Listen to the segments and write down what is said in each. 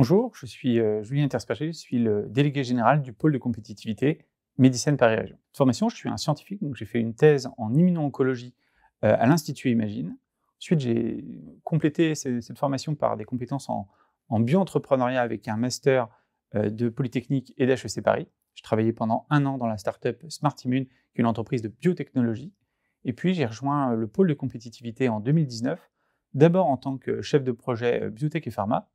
Bonjour, je suis Julien Interspergé, je suis le délégué général du pôle de compétitivité Médicine Paris Région. De formation, je suis un scientifique, donc j'ai fait une thèse en immuno-oncologie à l'Institut Imagine. Ensuite, j'ai complété cette formation par des compétences en bio-entrepreneuriat avec un master de Polytechnique et d'HEC Paris. Je travaillais pendant 1 an dans la start-up Smart Immune, qui est une entreprise de biotechnologie. Et puis, j'ai rejoint le pôle de compétitivité en 2019, d'abord en tant que chef de projet biotech et pharma,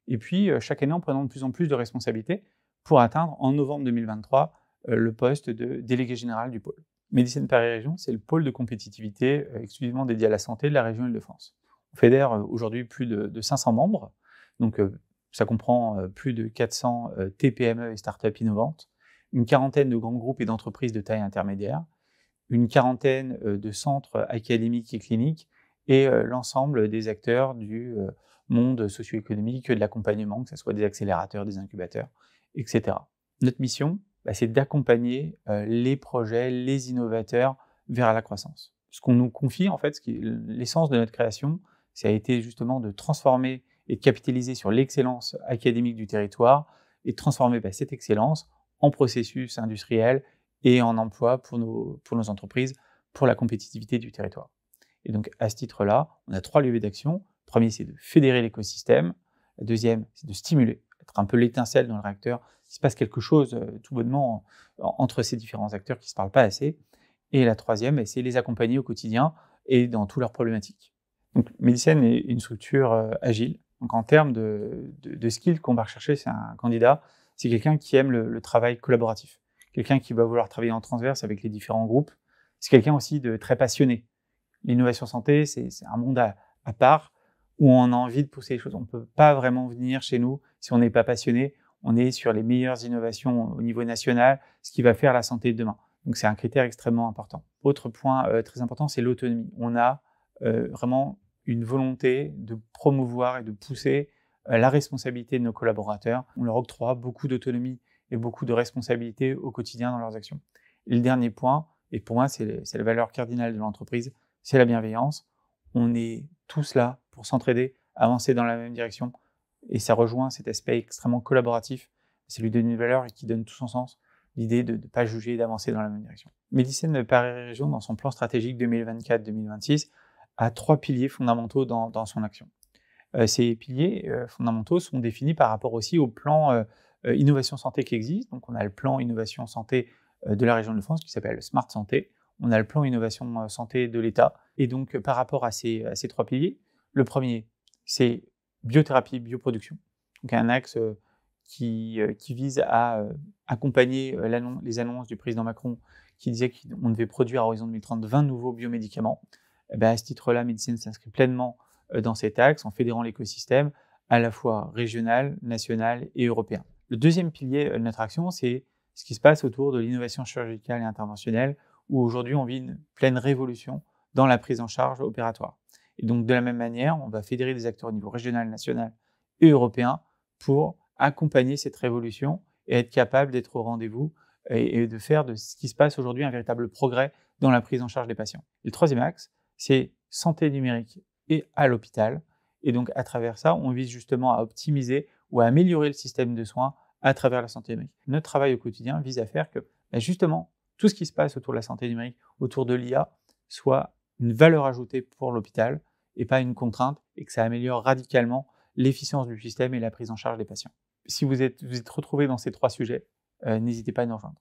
et puis chaque année en prenant de plus en plus de responsabilités pour atteindre en novembre 2023 le poste de délégué général du pôle. Médecine Paris Région, c'est le pôle de compétitivité exclusivement dédié à la santé de la région Île-de-France. On fédère aujourd'hui plus de 500 membres, donc ça comprend plus de 400 TPME et startups innovantes, une quarantaine de grands groupes et d'entreprises de taille intermédiaire, une quarantaine de centres académiques et cliniques, et l'ensemble des acteurs du monde socio-économique, de l'accompagnement, que ce soit des accélérateurs, des incubateurs, etc. Notre mission, c'est d'accompagner les projets, les innovateurs vers la croissance. Ce qu'on nous confie, en fait, l'essence de notre création, ça a été justement de transformer et de capitaliser sur l'excellence académique du territoire et de transformer cette excellence en processus industriel et en emploi pour nos entreprises, pour la compétitivité du territoire. Et donc, à ce titre-là, on a 3 leviers d'action. Le premier, c'est de fédérer l'écosystème. La deuxième, c'est de stimuler, être un peu l'étincelle dans le réacteur. Il se passe quelque chose tout bonnement entre ces différents acteurs qui ne se parlent pas assez. Et la troisième, c'est les accompagner au quotidien et dans toutes leurs problématiques. Donc, Medicine est une structure agile. Donc, en termes de skills qu'on va rechercher, c'est un candidat, c'est quelqu'un qui aime le travail collaboratif, quelqu'un qui va vouloir travailler en transverse avec les différents groupes. C'est quelqu'un aussi de très passionné. L'innovation santé, c'est un monde à part où on a envie de pousser les choses. On ne peut pas vraiment venir chez nous si on n'est pas passionné. On est sur les meilleures innovations au niveau national, ce qui va faire la santé de demain. Donc, c'est un critère extrêmement important. Autre point très important, c'est l'autonomie. On a vraiment une volonté de promouvoir et de pousser la responsabilité de nos collaborateurs. On leur octroie beaucoup d'autonomie et beaucoup de responsabilité au quotidien dans leurs actions. Et le dernier point, et pour moi, c'est la valeur cardinale de l'entreprise, c'est la bienveillance. On est tous là pour s'entraider, avancer dans la même direction. Et ça rejoint cet aspect extrêmement collaboratif. Ça lui donne une valeur et qui donne tout son sens. L'idée de ne pas juger et d'avancer dans la même direction. Médicine Paris Région, dans son plan stratégique 2024-2026, a 3 piliers fondamentaux dans son action. Ces piliers fondamentaux sont définis par rapport aussi au plan innovation santé qui existe. Donc, on a le plan innovation santé de la région de France qui s'appelle Smart Santé. On a le plan innovation santé de l'État. Et donc, par rapport à ces 3 piliers, le premier, c'est biothérapie, bioproduction. Donc, un axe qui vise à accompagner les annonces du président Macron qui disait qu'on devait produire à horizon 2030 20 nouveaux biomédicaments. À ce titre-là, Médecine s'inscrit pleinement dans cet axe en fédérant l'écosystème à la fois régional, national et européen. Le deuxième pilier de notre action, c'est ce qui se passe autour de l'innovation chirurgicale et interventionnelle, où aujourd'hui on vit une pleine révolution dans la prise en charge opératoire. Et donc de la même manière, on va fédérer des acteurs au niveau régional, national et européen pour accompagner cette révolution et être capable d'être au rendez-vous et de faire de ce qui se passe aujourd'hui un véritable progrès dans la prise en charge des patients. Et le troisième axe, c'est santé numérique et à l'hôpital. Et donc, à travers ça, on vise justement à optimiser ou à améliorer le système de soins à travers la santé numérique. Notre travail au quotidien vise à faire que, justement, tout ce qui se passe autour de la santé numérique, autour de l'IA, soit une valeur ajoutée pour l'hôpital et pas une contrainte, et que ça améliore radicalement l'efficience du système et la prise en charge des patients. Si vous êtes retrouvé dans ces 3 sujets, n'hésitez pas à nous rejoindre.